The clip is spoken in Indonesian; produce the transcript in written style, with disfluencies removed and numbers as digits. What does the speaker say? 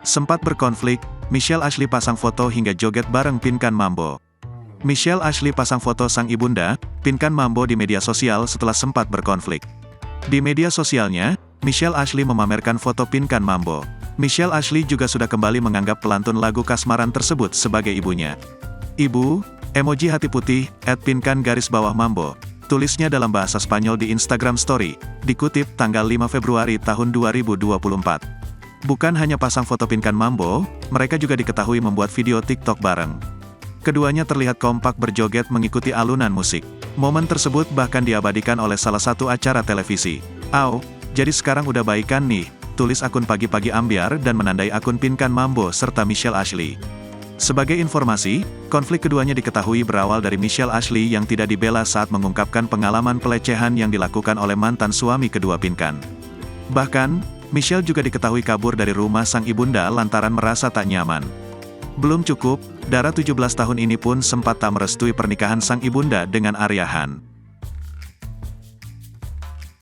Sempat berkonflik, Michelle Ashley pasang foto hingga joget bareng Pinkan Mambo. Michelle Ashley pasang foto sang ibunda, Pinkan Mambo di media sosial setelah sempat berkonflik. Di media sosialnya, Michelle Ashley memamerkan foto Pinkan Mambo. Michelle Ashley juga sudah kembali menganggap pelantun lagu kasmaran tersebut sebagai ibunya. Ibu, emoji hati putih, @pinkan_mambo. Tulisnya dalam bahasa Spanyol di Instagram Story, dikutip tanggal 5 Februari tahun 2024. Bukan hanya pasang foto Pinkan Mambo, mereka juga diketahui membuat video TikTok bareng. Keduanya terlihat kompak berjoget mengikuti alunan musik. Momen tersebut bahkan diabadikan oleh salah satu acara televisi. "Au, jadi sekarang udah baikan nih," tulis akun Pagi-Pagi Ambyar dan menandai akun Pinkan Mambo serta Michelle Ashley. Sebagai informasi, konflik keduanya diketahui berawal dari Michelle Ashley yang tidak dibela saat mengungkapkan pengalaman pelecehan yang dilakukan oleh mantan suami kedua Pinkan. Bahkan, Michelle juga diketahui kabur dari rumah sang ibunda lantaran merasa tak nyaman. Belum cukup, Dara 17 tahun ini pun sempat tak merestui pernikahan sang ibunda dengan Arya Han.